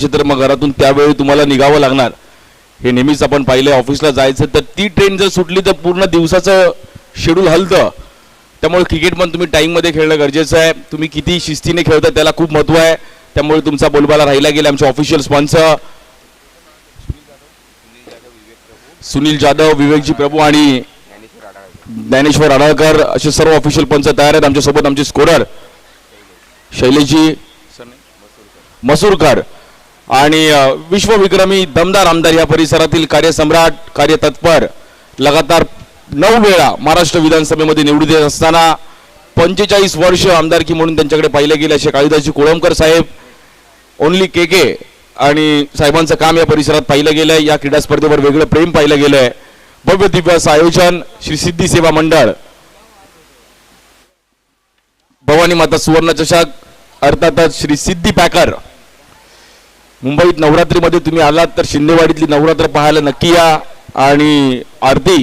तर मग घरातून त्यावेळी तुम्हाला निघावं लागणार. हे नेहमीच आपण पाहिले ऑफिसला जायचं तर ती ट्रेन जर सुटली तर पूर्ण दिवसाचं शेड्यूल हलतं. त्यामुळे क्रिकेट पण तुम्ही टाईममध्ये खेळणं गरजेचं आहे. तुम्ही किती शिस्तीने खेळता त्याला खूप महत्त्व आहे. त्यामुळे तुमचा बोलबाला राहिला गेला. आमचे ऑफिशियल स्पॉन्सर सुनील जाधव, विवेकजी प्रभू आणि ज्ञानेश्वर आडाळकर असे सर्व ऑफिशियल पंच तयार आहेत. आमच्यासोबत आमचे स्कोरर शैलेशजी मसूरकर आणि विश्वविक्रमी दमदार आमदार या परिसरातील कार्यसम्राट, कार्यतत्पर, लगातार 9 वेळा महाराष्ट्र विधानसभेमध्ये निवडून येत असताना 45 वर्ष आमदारकी म्हणून त्यांच्याकडे पाहिले गेले असे काळीदासजी कोळंबकर साहेब, ओनली के आणि साहेबांचं काम या परिसरात पाहिलं गेलंय. या क्रीडा स्पर्धेवर वेगळं प्रेम पाहिलं गेलंय. भव्य दिव्य असं आयोजन श्री सिद्धी सेवा मंडळ, भवानी माता सुवर्ण चषक, अर्थातच श्री सिद्धी पॅकर. मुंबईत नवरात्रीमध्ये तुम्ही आलात तर शिंदेवाडीतली नवरात्र पाहायला नक्की या. आणि आरती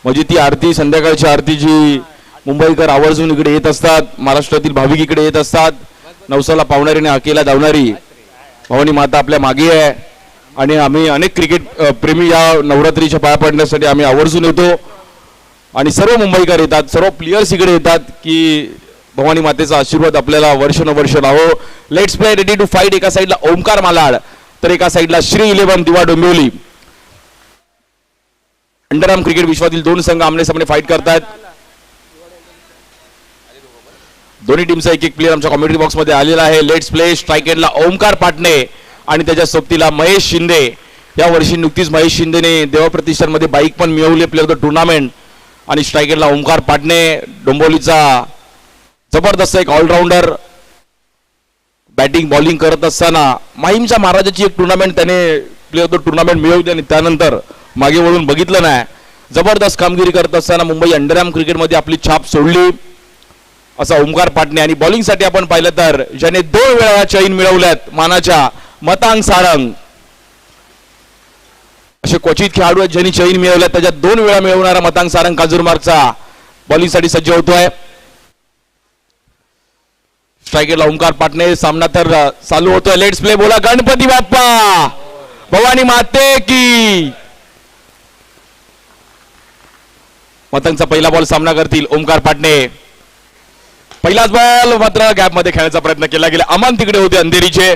म्हणजे ती आरती, संध्याकाळची आरती जी मुंबईकर आवर्जून इकडे येत असतात, महाराष्ट्रातील भाविक इकडे येत असतात. नवसाला पावणारी आणि हाकेला धावणारी भवानी माता आपल्या मागे आहे. आणि आम्ही अनेक क्रिकेट प्रेमी या नवरात्रीच्या पाया पडण्यासाठी आम्ही आवर्जून येतो. आणि सर्व मुंबईकर येतात, सर्व प्लेयर्स इकडे येतात की भवानी मातेचा आशीर्वाद आपल्याला वर्षानुवर्ष राहो. Let's play ready to fight. एका साईडला ओमकार मालाड तर एका साईडला श्री 11 दिवा डोंबिवली. अंडरआर्म क्रिकेट विश्वातील 2 संघ आमने सामने फाईट करतात. दोन्ही टीमचा एक प्लेयर आमच्या कॉमेंट्री बॉक्स मध्ये आलेला आहे. Let's play. स्ट्राईक एंडला ओमकार पाटणे आणि त्याच्या सोबतीला महेश शिंदे. या वर्षी नुकतीच महेश शिंदेने देवप्रतिष्ठानमध्ये बाईक पण मिळवली प्लेयर ऑफ द टुर्नामेंट. आणि स्ट्राईक एंडला ओमकार पाटणे, डोंबिवलीचा जबरदस्त एक ऑलराऊंडर, बॅटिंग बॉलिंग करत असताना माहीमच्या महाराजाची एक टुर्नामेंट त्याने प्लेयर ऑफ द टुर्नामेंट मिळवली आणि त्यानंतर मागे वळून बघितलं नाही. जबरदस्त कामगिरी करत असताना मुंबई अंडरआर्म क्रिकेटमध्ये आपली छाप सोडली असा ओमकार पाटणे. आणि बॉलिंगसाठी आपण पाहिलं तर ज्याने 2 वेळा चैन मिळवल्यात मानाच्या मतांग सारंग. असे क्वचित खेळाडू आहेत ज्यांनी चैन मिळवल्यात. त्याच्यात 2 वेळा मिळवणारा मतांग सारंग काजूरमार्गचा बॉलिंगसाठी सज्ज होतोय. स्ट्रायकरला ओमकार पाटणे. सामना तर चालू होतोय. Let's play. बोला गणपती बाप्पा, भवानी माते की. मतांगचा पहिला बॉल सामना करतील ओमकार पाटणे. पहिलाच बॉल मात्र गॅप मध्ये खेळण्याचा प्रयत्न केला गेला. अमान तिकडे होते अंधेरीचे.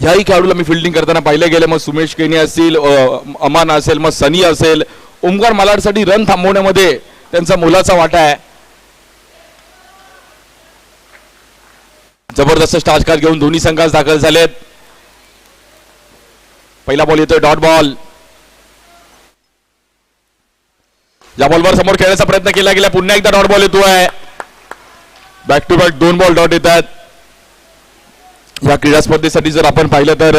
याही खेळाडूला मी फिल्डिंग करताना पाहिले गेले. मग सुमेश केनी असतील, अमान असेल, मग सनी असेल. ओमकार मालाडसाठी रन थांबवण्यामध्ये त्यांचा मोलाचा वाटा आहे. जबरदस्त स्टार्टकार घेऊन दोन्ही संघात दाखल झालेत. पहिला बॉल येतोय, डॉट बॉल. या बॉलवर समोर खेळण्याचा प्रयत्न केला गेला. पुन्हा एकदा डॉट बॉल येतोय. Back to back 2 ball dot येतात. या क्रीडा स्पर्धेसाठी जर आपण पाहिलं तर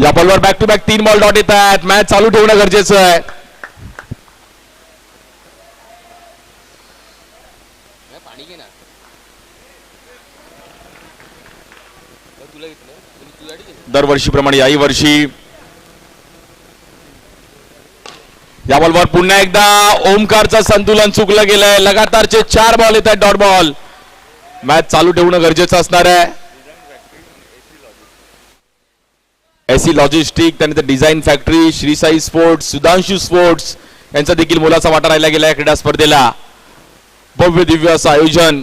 या बॉलवर back to back 3 ball dot येतात. मॅच चालू ठेवणं गरजेचं आहे. दरवर्षीप्रमाणे याही वर्षी या बॉलवर पुन्हा एकदा ओमकारचं संतुलन चुकलं गेलंय. लगातारचे 4 बॉल येत आहेत डॉट बॉल. मॅच चालू ठेवणं गरजेचं असणार आहे. एसी लॉजिस्टिक, त्यानंतर design factory, Shri Sai sports, Sudhanshu sports यांचा देखील मोलाचा वाटा राहिला गेला या क्रीडा स्पर्धेला. भव्य दिव्य असं आयोजन.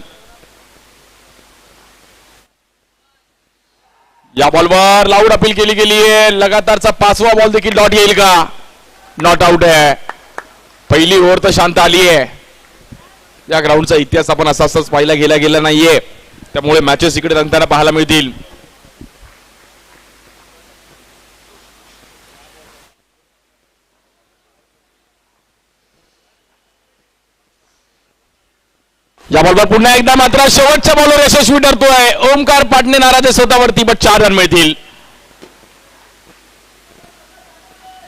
या बॉलवर लाऊड अपील केली गेली आहे. लगातारचा 5वा बॉल देखील डॉट येईल का? नॉट आउट आहे. पहिली ओव्हर तर शांत आली आहे. या ग्राउंडचा इतिहास आपण असाच पाहिला गेला नाहीये. त्यामुळे मॅचेस इकडे रंगताना पाहायला मिळतील. या बॉलवर पुन्हा एकदा मात्र शेवटच्या बॉलवर यशस्वी ठरतोय ओमकार पाटणे. नाराज आहे स्वतःवरती, पण 4 रन मिळतील.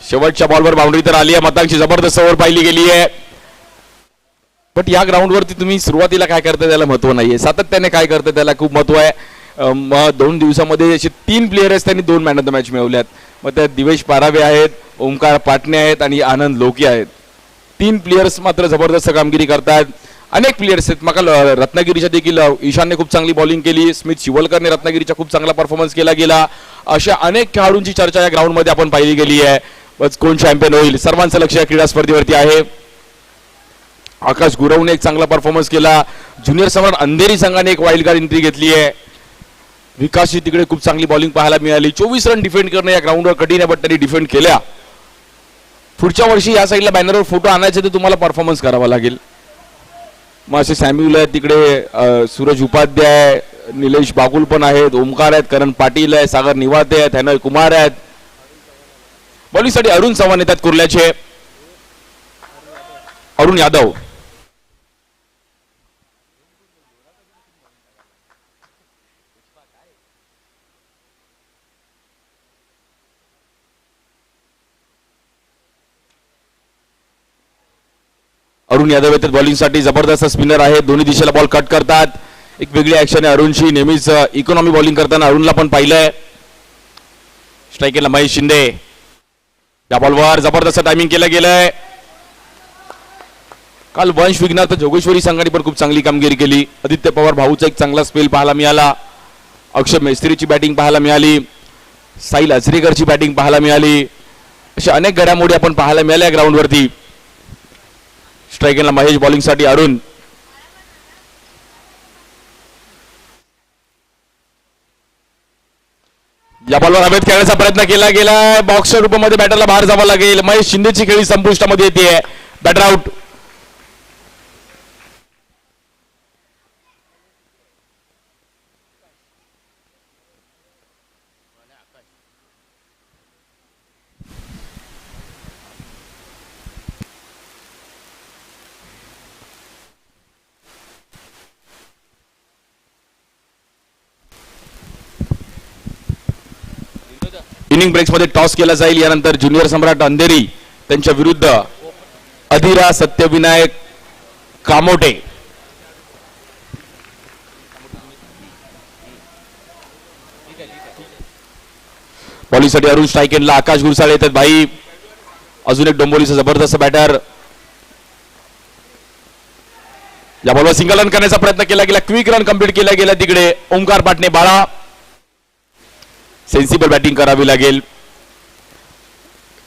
शेवटच्या बॉलवर बाउंड्री तर आली आहे. मतांची जबरदस्त ओव्हर पाहिली गेली आहे. बट या ग्राउंडवरती तुम्ही सुरुवातीला काय करता त्याला महत्व नाहीये, सातत्याने काय करता त्याला खूप महत्व आहे. मग 2 दिवसामध्ये असे 3 प्लेयर्स त्यांनी 2 मॅन ऑफ द मॅच मिळवल्यात. मग त्यात दिवेश पारावे आहेत, ओमकार पाटणे आहेत आणि आनंद लोके आहेत. 3 प्लेयर्स मात्र जबरदस्त कामगिरी करतात. अनेक प्लेयर्स आहेत. मका रत्नागिरीच्या देखील ईशानने खूप चांगली बॉलिंग केली, स्मिथ शिवलकरने रत्नागिरीचा खूप चांगला परफॉर्मन्स केला गेला. अशा अनेक खेळाडूंची चर्चा या ग्राउंडमध्ये आपण पाहिली गेली आहे. बस कोण चॅम्पियन होईल सर्वांचं लक्ष या क्रीडा स्पर्धेवरती आहे. आकाश गुरवने एक चांगला परफॉर्मन्स केला. ज्युनियर सम्राट अंधेरी संघाने एक वाईल्ड कार्ड एंट्री घेतली आहे. विकासची तिकडे खूप चांगली बॉलिंग पाहायला मिळाली. 24 रन डिफेंड करणं या ग्राउंडवर कठीण आहे, बट त्यांनी डिफेंड केल्या. पुढच्या वर्षी या साईडला बॅनरवर फोटो आणायचे तर तुम्हाला परफॉर्मन्स करावा लागेल. मग असे सॅम्युल आहेत तिकडे, सूरज उपाध्याय, निलेश बागुल पण आहेत, ओमकार आहेत, करण पाटील आहे, सागर निवाते आहेत, हॅनल कुमार आहेत. बॉलिंगसाठी अरुण चव्हाण येतात कुर्ल्याचे, अरुण यादव. अरुण यादव येतात बॉलिंगसाठी. जबरदस्त स्पिनर आहे, दोन्ही दिशेला बॉल कट करतात. एक वेगळी ऍक्शन आहे अरुणची. नेहमीच इकॉनॉमी बॉलिंग करताना अरुणला पण पाहिलंय. स्ट्रायकरला महेश शिंदे. या बॉलवर जबरदस्त टायमिंग केलं गेलंय. काल वंश विघ्नार तर जोगेश्वरी संघाने पण खूप चांगली कामगिरी केली. आदित्य पवार भाऊचा एक चांगला स्पेल पाहायला मिळाला. अक्षय मेस्त्रीची बॅटिंग पाहायला मिळाली. साहिल अजरेकरची बॅटिंग पाहायला मिळाली. अशा अनेक घडामोडी आपण पाहायला मिळाल्या ग्राउंडवरती. स्ट्रायकरला महेश, बॉलिंगसाठी अरुण. या बॉलवर हवेत खेळण्याचा प्रयत्न केला गेला. बॉक्सच्या रूपामध्ये बॅटरला बाहेर जावं लागेल. महेश शिंदेची खेळी संपुष्टामध्ये येते. Batter out. इनिंग ब्रेक्स मध्ये टॉस केला जाईल. यानंतर ज्युनियर सम्राट अंधेरी त्यांच्या विरुद्ध अधिरा सत्यविनायक कामोटे. बॉलिंगसाठी अरुण, स्ट्रायकेनला आकाश गुरसाळे येतात भाई. अजून एक डोंबोलीचा जबरदस्त बॅटर. या बॉलवर सिंगल रन करण्याचा प्रयत्न केला गेला. क्विक रन कंप्लीट केला गेला तिकडे. ओमकार पाटणे बाळा. सेन्सिबल बॅटिंग करावी लागेल.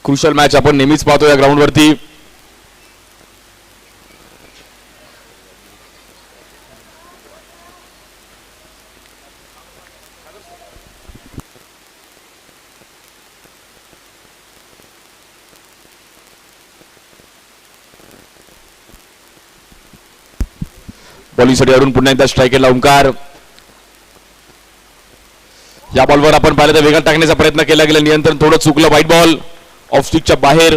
क्रुशल मॅच आपण नेहमीच पाहतो या ग्राउंडवरती. बॉलिंगसाठी अरुण, पुन्हा एकदा स्ट्रायकरला ओमकार. या बॉलवर आपण पाहिलं तर वेगात टाकण्याचा प्रयत्न केला गेला. नियंत्रण थोडं चुकलं. व्हाईट बॉल ऑफ स्टिकच्या बाहेर.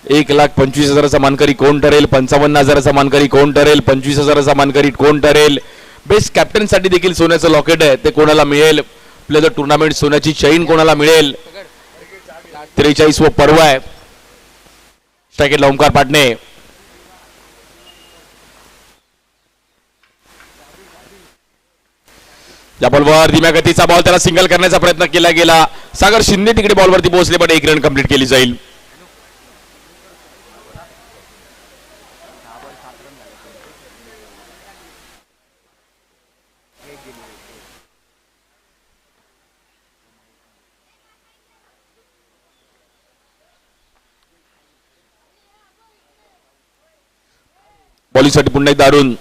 1,25,000चा मानकरी कोण ठरेल? 55,000चा मानकरी कोण ठरेल? 25,000चा मानकरी कोण ठरेल? बेस्ट कॅप्टन साठी देखील सोन्याचं लॉकेट आहे, ते कोणाला मिळेल? प्ले द टुर्नामेंट सोन्याची चैन कोणाला मिळेल? 43व पर्व आहे. स्ट्रायकरला ओमकार पाटणे. या बॉलवर धीम्या गतीचा बॉल, त्याला सिंगल करण्याचा प्रयत्न केला गेला. सागर शिंदे तिकडे बॉलवरती पोहोचले, पण 1 रन कंप्लीट केली जाईल. बॉलिंगसाठी पुन्हा एकदा अरुण.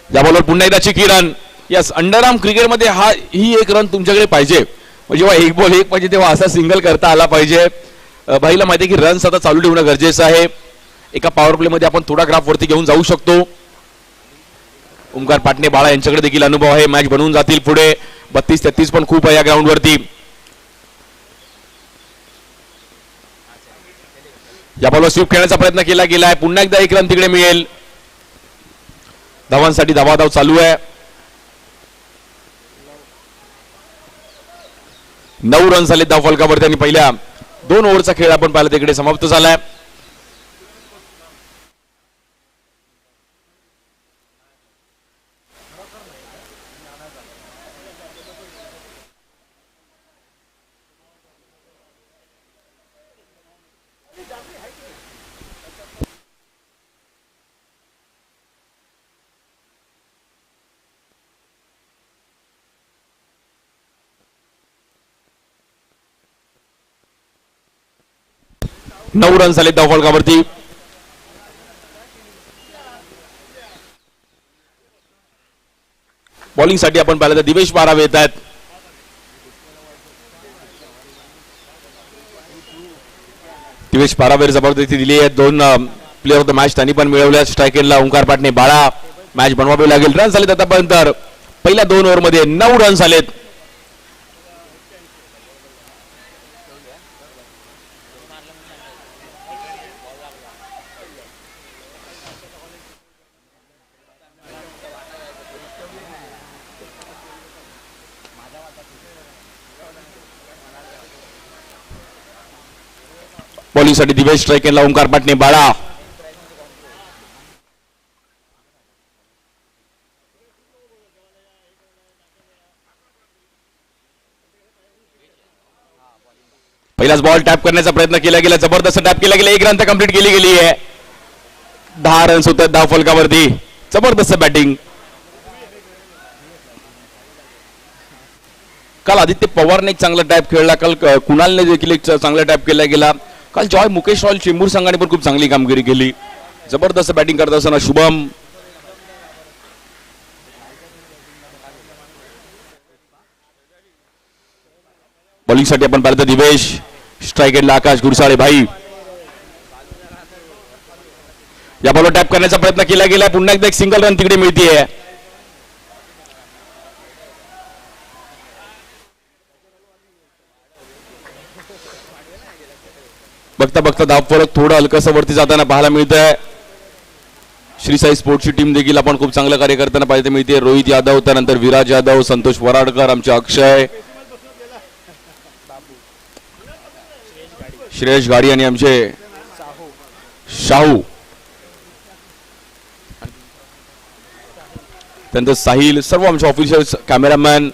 या बॉलवर पुन्हा एकदा चिकी रन. यस, अंडरआर्म क्रिकेटमध्ये ही एक रन तुमच्याकडे पाहिजे. जेव्हा एक बॉल एक पाहिजे तेव्हा असा सिंगल करता आला पाहिजे. भाईला माहिती आहे की रन्स आता चालू ठेवणं गरजेचं आहे. एका पॉवर प्ले मध्ये आपण थोडा ग्राफ वरती घेऊन जाऊ शकतो. ओमकार पाटणे बाळा यांच्याकडे देखील अनुभव आहे. मॅच बनवून जातील पुढे. 32-33 पण खूप आहे या ग्राउंड वरती. या बॉलवर स्वीप खेळण्याचा प्रयत्न केला गेलाय. पुन्हा एकदा 1 रन तिकडे मिळेल. धावांसाठी धावाधाव चालू आहे. 9 रन झाले धाव फलकावरती आणि पहिल्या 2 ओव्हरचा खेळ आपण पाहिला तिकडे समाप्त झालाय. 9 रन झाले धावफलकावरती. बॉलिंगसाठी आपण पाहिलं तर दिवेश बारावे येत आहेत. दिवेश बारावेर जबरदस्ती दिली आहे. 2 प्लेअर ऑफ द मॅच त्यांनी पण मिळवल्या. स्ट्राईक एंडला ओंकार पाटणे बाळा. मॅच बनवावी लागेल. रन झालेत आतापर्यंत पहिल्या 2 ओव्हरमध्ये 9 रन झालेत. बॉलिंगसाठी दिवेश, स्ट्राईक एंडला ओंकार पाटणे बाळा. पहिलाच बॉल टॅप करण्याचा प्रयत्न केला गेला. जबरदस्त टॅप केला गेला. 1 रन तर कंप्लीट केली गेली आहे. 10 रन्स होत आहेत धावफलकावरती. जबरदस्त बॅटिंग. काल आदित्य पवारने एक चांगला टॅप खेळला. काल कुणालने देखील एक चांगला टॅप केला गेला. काल जॉय मुकेश रॉयल चेंबूर संघाने पण खूप चांगली कामगिरी केली. जबरदस्त बॅटिंग करत असताना शुभम. बॉलिंगसाठी आपण पाहिलं तर दिवेश, स्ट्राईक एंडला आकाश गुरसाळे भाई. या बॉलवर टॅप करण्याचा प्रयत्न केला गेला. पुन्हा एकदा एक सिंगल रन तिकडे मिळतीये. बघता बघता धावफलक थोडं हलकसं वरती जाताना पाहायला मिळत आहे. श्री साई स्पोर्ट्सची टीम देखील आपण खूप चांगलं कार्य करताना पाहायला मिळते. रोहित यादव, त्यानंतर विराज यादव, संतोष वराडकर, आमचे अक्षय, श्रेयश गाडी आणि आमचे शाहू, त्यानंतर साहिल, सर्व आमचे ऑफिशियल्स, कॅमेरामॅन,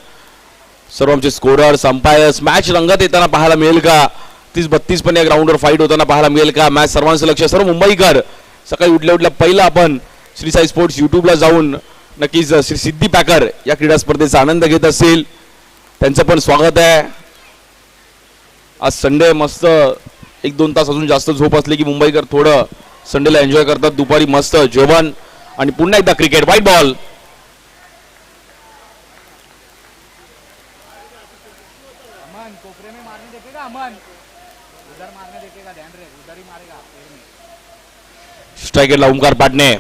सर्व आमचे स्कोरर्स, अंपायर्स. मॅच रंगात येताना पाहायला मिळेल का? 30-32 पण या ग्राउंडवर फाईट होताना पाहायला मिळेल का? मॅच सर्वांचं लक्ष. सर्व मुंबईकर सकाळी उठल्या उठल्या पहिला आपण श्री साई स्पोर्ट्स युट्यूबला जाऊन नक्कीच श्री सिद्धी पॅकर या क्रीडा स्पर्धेचा आनंद घेत असेल. त्यांचं पण स्वागत आहे. आज संडे, मस्त 1-2 तास अजून जास्त झोप असली की मुंबईकर थोडं संडेला एन्जॉय करतात. दुपारी मस्त जेवण आणि पुन्हा एकदा क्रिकेट. White ball. स्ट्राईक एंडला ओंकार पाटणे.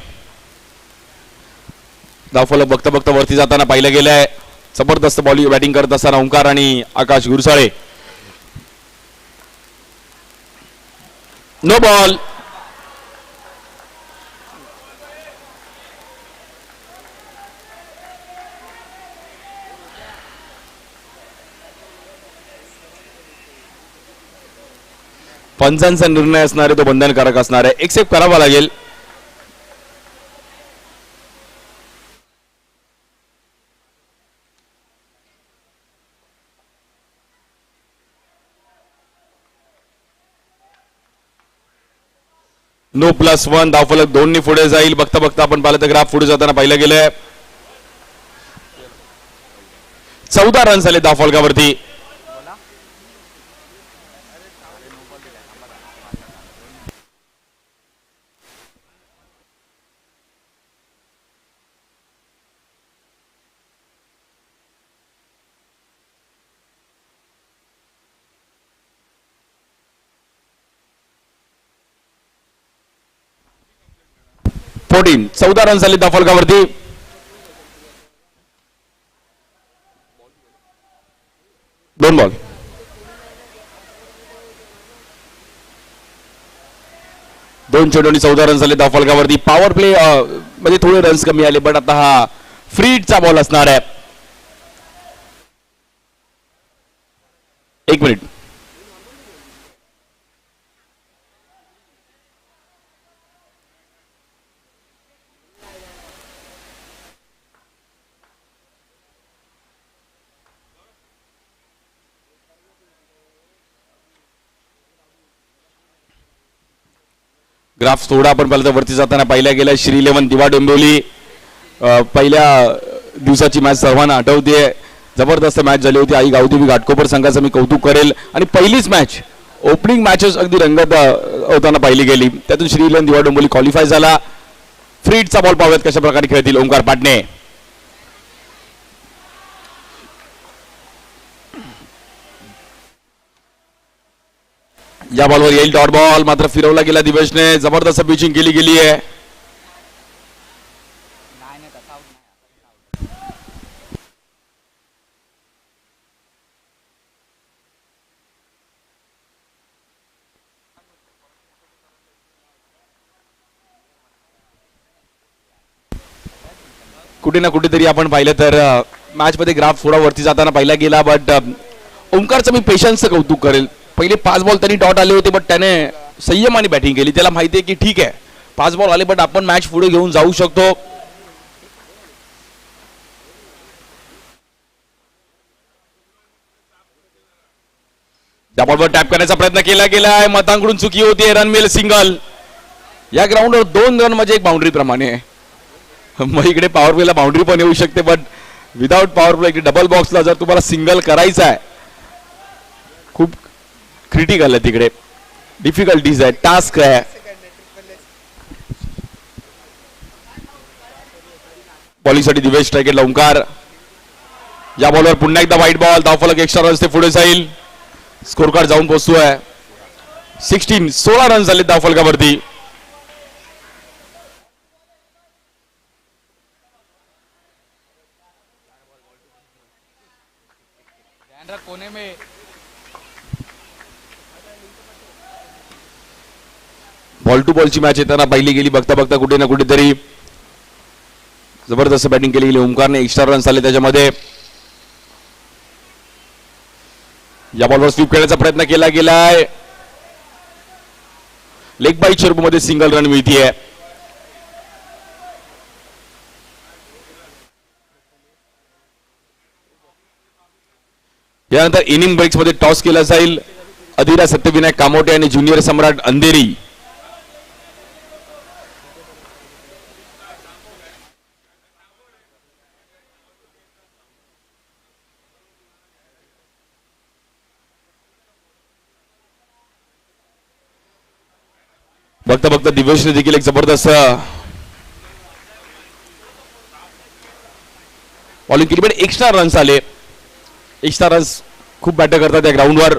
धावफलक बघता बघता वरती जाताना पाहिलं गेलंय. जबरदस्त बॅटिंग करत असताना ओंकार आणि आकाश गुरसाळे. No ball. पंचांचा निर्णय असणार आहे तो बंधनकारक असणार आहे. एक्सेप्ट करावा लागेल. नो +1. धावफलक 2 ने पुढे जाईल. बघता बघता आपण पाहिलं तर ग्राफ पुढे जाताना पाहिलं गेलंय. 14 रन झाले धावफलकावरती. फोर्टीन 14 रन झाले धावफलकावरती. दोन बॉल. दोन चेंडूंनी 14 रन झाले धावफलकावरती. पॉवर प्ले मध्ये थोडे रन्स कमी आले, पण आता हा फ्रीडचा बॉल असणार आहे. 1 मिनिट. ग्राफ थोडा आपण पाहिलं तर वरती जाताना पाहिला गेला. श्री 11 दिवा डोंबिवली. पहिल्या दिवसाची मॅच सर्वांना आठवते. जबरदस्त मॅच झाली होती. आई गावदेवी घाटकोपर संघाचं मी कौतुक करेल. आणि पहिलीच मॅच ओपनिंग मॅचेस अगदी रंगत होताना पाहिली गेली. त्यातून श्रीलन दिवा डोंबिवली क्वालिफाय झाला. फ्रीडचा बॉल पाहूयात कशा प्रकारे खेळतील ओंकार पाटणे. या बॉलवर येईल डॉट बॉल, मात्र फिरवला गेला दिवेशने. जबरदस्त पिचिंग केली गेली आहे. कुठे ना कुठेतरी आपण पाहिलं तर मॅच मध्ये ग्राफ थोडा वरती जाताना पाहिला गेला. बट ओंकारचं मी पेशन्सचं कौतुक करेल. पहिले 5 बॉल त्यांनी डॉट आले होते, बट त्याने संयमाने बॅटिंग केली. त्याला माहिती आहे की ठीक आहे 5 बॉल आले, बट आपण मॅच पुढे घेऊन जाऊ शकतो. त्या बॉलवर टॅप करण्याचा प्रयत्न केला गेलाय. मतांकडून चुकी होती. रन मिळेल सिंगल. या ग्राउंडवर 2 रन म्हणजे एक बाउंड्री प्रमाणे. मग इकडे पॉवर प्लेला बाउंड्री पण येऊ शकते, बट विदाउट पॉवर प्ले इकडे डबल बॉक्सला जर तुम्हाला सिंगल करायचा आहे, खूप क्रिटिकल आहे तिकडे. डिफिकल्टीज आहे, टास्क आहे. बॉलिंगसाठी दिवेश स्ट्रायकेटला ओंकार. या बॉलवर पुन्हा एकदा व्हाईट बॉल. धावफलक एक्स्ट्रा रन्स ते पुढे जाईल. स्कोर कार्ड जाऊन पोहोचतोय 16 रन झाले धावफलकावरती. कोने में बॉल टू बॉलची मॅच येताना पाहिली गेली. बघता बघता कुठे ना कुठेतरी जबरदस्त बॅटिंग केली गेली. ओंकारने एक्स्ट्रा रन्स आले त्याच्यामध्ये. या बॉलवर स्वीप खेळण्याचा प्रयत्न केला गेलाय. लेग बाईट स्वरूपामध्ये सिंगल रन मिळतीये. यानंतर इनिंग ब्रेक्स मध्ये टॉस केला जाईल. अधिरा सत्यविनायक कामोटे आणि ज्युनियर सम्राट अंधेरी. बघता बघता दिवेशने देखील एक जबरदस्त बॉलिंग केली, पण एक्स्ट्रा रन्स आले. एक्स्ट्रा रन्स खूप बॅटर करतात या ग्राउंडवर.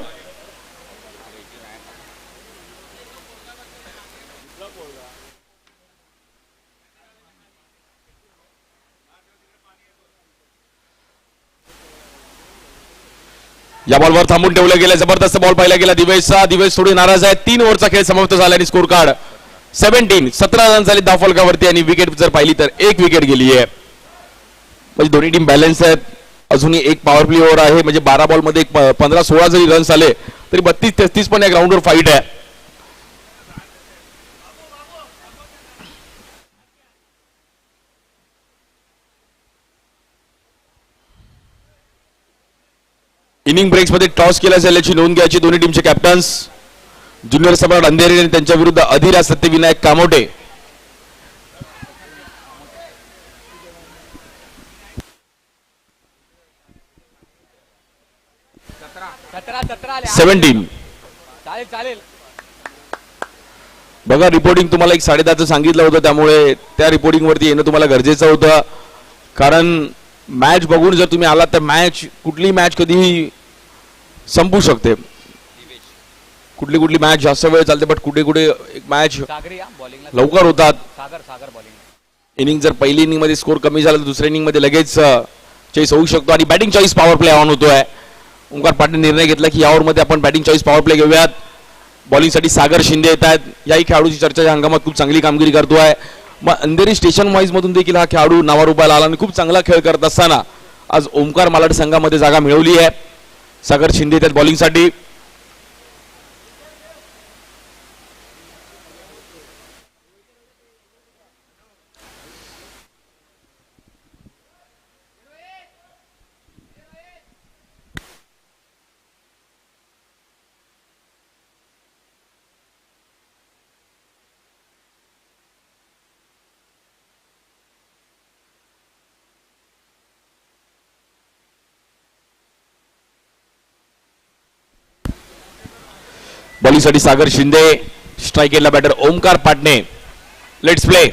या बॉलवर थांबून ठेवलं गेलं. जबरदस्त बॉल पाहिला गेला दिवेशचा. दिवेश थोडी नाराज आहे. 3 ओव्हरचा खेळ समाप्त झाला आणि स्कोर कार्ड 17 रन झाले धावफलकावरती. आणि विकेट जर पाहिली तर 1 विकेट गेली आहे. म्हणजे दोन्ही टीम बॅलन्स आहेत. अजूनही एक पॉवर प्ले ओव्हर आहे. म्हणजे 12 बॉल मध्ये 15-16 जरी रन्स आले तरी 32-33 पण या ग्राउंडवर फाईट आहे. इनिंग ब्रेक्स मध्ये टॉस केला जाईल याची नोंद घ्यायची दोन्ही टीमचे कॅप्टन्स. ज्युनियर सम्राट अंधेरी आणि त्यांच्या विरुद्ध अधिरा सत्यविनायक कामोटे. चालेल. बघा रिपोर्टिंग तुम्हाला 10:30 सांगितलं होतं, त्यामुळे त्या रिपोर्टिंग वरती येणं तुम्हाला गरजेचं होतं. कारण मॅच बघून जर तुम्ही आलात तर कुठली मॅच कधीही संपू शकते. कुठली मॅच जास्त वेळ चालते, बट कुठे एक मॅच लवकर होतात. इनिंग जर पहिली इनिंग मध्ये स्कोर कमी झाला तर दुसऱ्या इनिंग मध्ये लगेच चॉईस होऊ शकतो. आणि batting choice power play on होतोय. ओंकार पाटील निर्णय घेतला की या ओव्हरमध्ये आपण बॅटिंग चॉईस पॉवर प्ले घेऊयात. बॉलिंगसाठी सागर शिंदे येत आहेत. याही खेळाडूची चर्चा हंगामात खूप चांगली कामगिरी करतोय. मग अंधेरी स्टेशन वाईज मधून देखील हा खेळाडू नावारूपाला आला आणि खूप चांगला खेळ करत असताना आज ओंकार मालाड संघामध्ये जागा मिळवली आहे. सागर शिंदे येतात बॉलिंगसाठी. बॉलिंगसाठी सागर शिंदे, स्ट्राईक केला batter Omkar Patne. Let's play.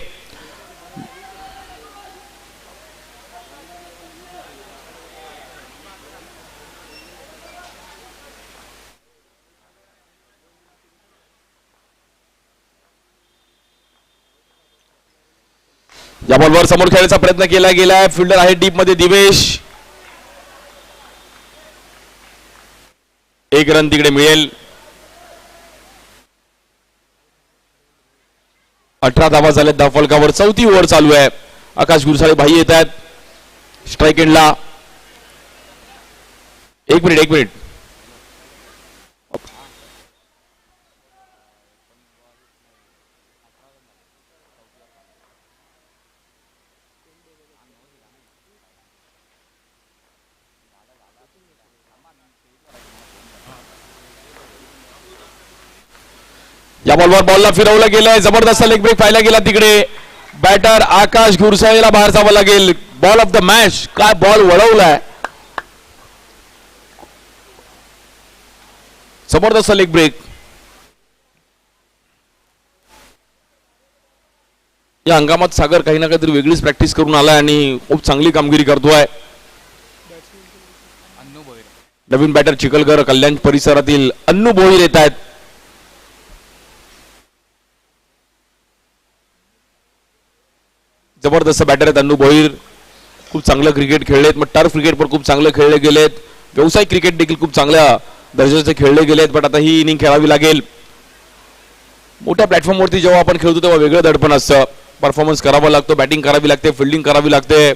या बॉलवर समोर खेळण्याचा प्रयत्न केला गेलाय. फिल्डर आहे डीप मध्ये दिवेश. एक रन तिकडे मिळेल. 18 धावा झाल्यात धावफलकावर. चौथी ओव्हर चालू आहे. आकाश गुरसाळे भाई येत आहेत स्ट्राईक एंडला. एक मिनिट. या बॉलवर बॉलला फिरवलं गेलंय. जबरदस्त लेग ब्रेक पाहिला गेला तिकडे. बॅटर आकाश गुरसाळेला बाहेर जावं लागेल. Ball of the match. काय बॉल वळवलाय. जबरदस्त लेग ब्रेक. या हंगामात सागर काही ना काहीतरी वेगळीच प्रॅक्टिस करून आलाय आणि खूप चांगली कामगिरी करतोय. अन्नू भोईर. नवीन बॅटर चिखलकर कल्याण परिसरातील अन्नू भोईर येत आहेत. जबरदस्त बॅटर आहेत अन्नू भोईर. खूप चांगलं क्रिकेट खेळलेत. मग टर्फ क्रिकेट पण खूप चांगले खेळले गेलेत. व्यावसायिक क्रिकेट देखील खूप चांगल्या दर्जाचे खेळले गेलेत. पण आता ही इनिंग खेळावी लागेल. मोठ्या प्लॅटफॉर्मवरती जेव्हा आपण खेळतो तेव्हा वेगळं दडपण असतं. परफॉर्मन्स करावा लागतो. बॅटिंग करावी लागते. फिल्डिंग करावी लागते.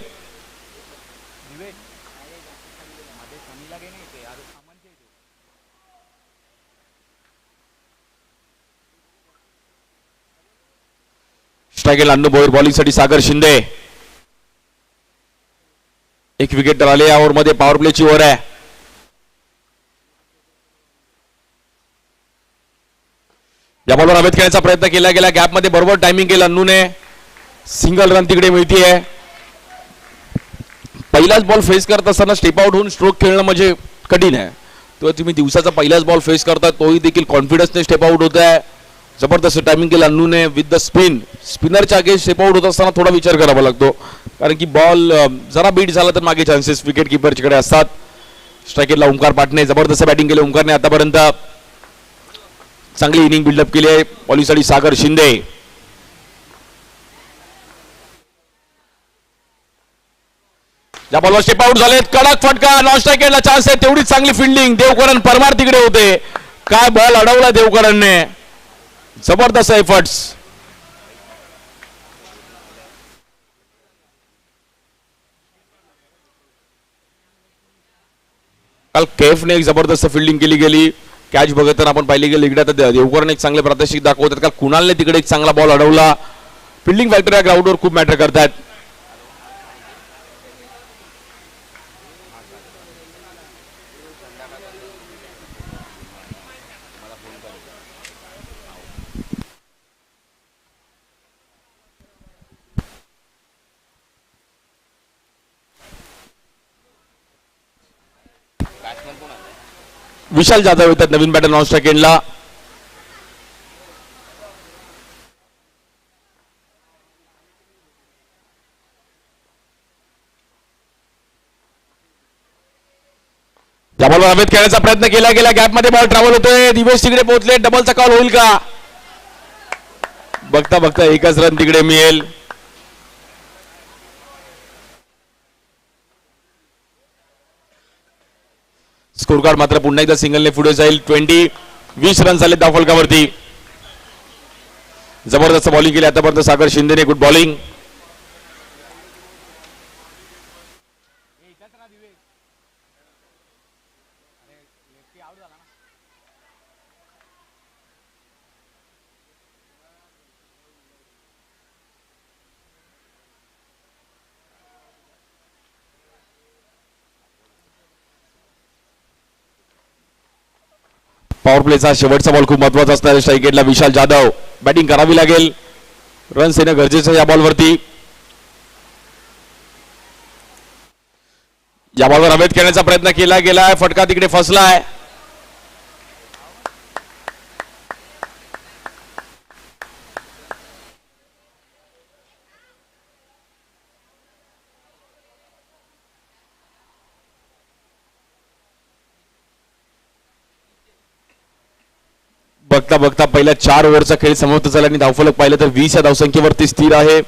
स्ट्राईक अन्नू भोईर. बॉलिंगसाठी सागर शिंदे. एक विकेट तर आले या ओव्हरमध्ये. पॉवर प्लेची ओव्हर आहे. या बॉलवर हवेत खेळण्याचा प्रयत्न केला गेला. गॅप मध्ये बरोबर टायमिंग केलं अन्नूने. सिंगल रन तिकडे मिळतीये. पहिलाच बॉल फेस करत असताना स्टेप आउट होऊन स्ट्रोक खेळणं म्हणजे कठीण आहे. तेव्हा तुम्ही दिवसाचा पहिलाच बॉल फेस करता तोही देखील कॉन्फिडन्सने स्टेप आउट होत आहे. जबरदस्त टायमिंग केलं अन्नूने विथ द स्पिन. स्पिनरच्या अगेन्स्ट स्टेप आउट होत असताना थोडा विचार करावा लागतो कारण की बॉल जरा बीट झाला तर मागे चान्सेस विकेट किपरच्याकडे असतात. स्ट्राईकरला ओमकार पाटणे. जबरदस्त बॅटिंग केली ओमकारने आतापर्यंत. चांगली इनिंग बिल्डअप केली आहे. बॉलिंगसाठी सागर शिंदे. या बॉलवर स्टेप आउट झालेत. कडक फटका. नॉन स्ट्राईकरला चान्स आहे. तेवढीच चांगली फिल्डिंग. देवकरण परमार तिकडे होते. काय बॉल अडवला देवकरणने. जबरदस्त एफर्ट्स. काल केफने एक जबरदस्त फिल्डिंग केली गेली. कॅच बघत आपण पाहिली गेली इकडे. आता देवकरण एक चांगले प्रात्यक्षिक दाखवतात. काल कुणालने तिकडे एक चांगला बॉल अडवला. फिल्डिंग फॅक्टर या ग्राउंडवर खूप मॅटर करतात. विशाल जाधव येतात नवीन बॅटर नॉन स्ट्राईक एंडला. त्या बॉलवर हवेत खेळण्याचा प्रयत्न केला गेला. गॅप मध्ये बॉल ट्रॅव्हल होतोय. दिवेश तिकडे पोहोचले. डबलचा कॉल होईल का. बघता बघता एकच रन तिकडे मिळेल. स्कोर कार्ड मात्र पुन्हा एकदा सिंगलने पुढे जाईल. 20 रन झाले धावफलकावरती. जबरदस्त बॉलिंग केली आतापर्यंत सागर शिंदेने. Good bowling. पॉवर प्लेचा शेवटचा बॉल खूप महत्वाचा असणार. स्ट्राईक एंडला विशाल जाधव. बॅटिंग करावी लागेल. रन्स येणं गरजेचं या बॉलवरती. या बॉलवर हवेत खेळण्याचा प्रयत्न केला गेलाय. फटका तिकडे फसलाय. बघता बघता पहिल्या 4 ओव्हरचा खेळ समाप्त झाला आणि धावफलक पाहिलं तर 20 या धावसंख्येवरती स्थिर आहे.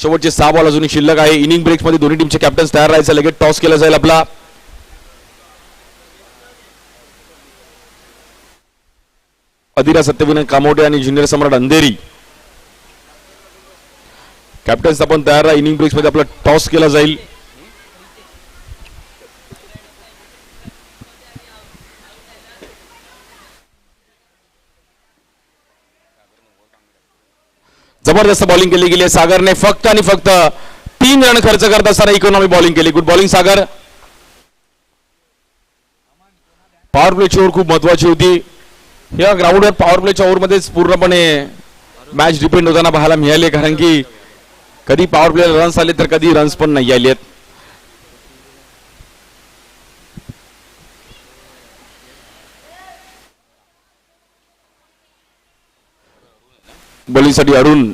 शेवटचे 6 बॉल अजूनही शिल्लक आहे. इनिंग ब्रेक्स मध्ये दोन्ही टीमचे कॅप्टन्स तयार राहायचं. लगेच टॉस केला जाईल आपला. अदिरा सत्यविनायक कामोटे आणि ज्युनियर सम्राट अंधेरी कॅप्टन्स आपण तयार राहा. इनिंग ब्रेक्स मध्ये आपला टॉस केला जाईल. जबरदस्त बॉलिंग केली गेली आहे. सागरने फक्त आणि फक्त 3 रन खर्च करत असताना इकॉनॉमी बॉलिंग केली. गुड बॉलिंग सागर. पॉवर प्लेची ओव्हर खूप महत्वाची होती. या ग्राउंडवर पॉवर प्लेच्या ओव्हरमध्येच पूर्णपणे मॅच डिपेंड होताना पाहायला मिळाले, कारण की कधी पॉवर प्लेला रन्स आले तर कधी रन्स पण नाही आले. बॉलिंगसाठी अरुण.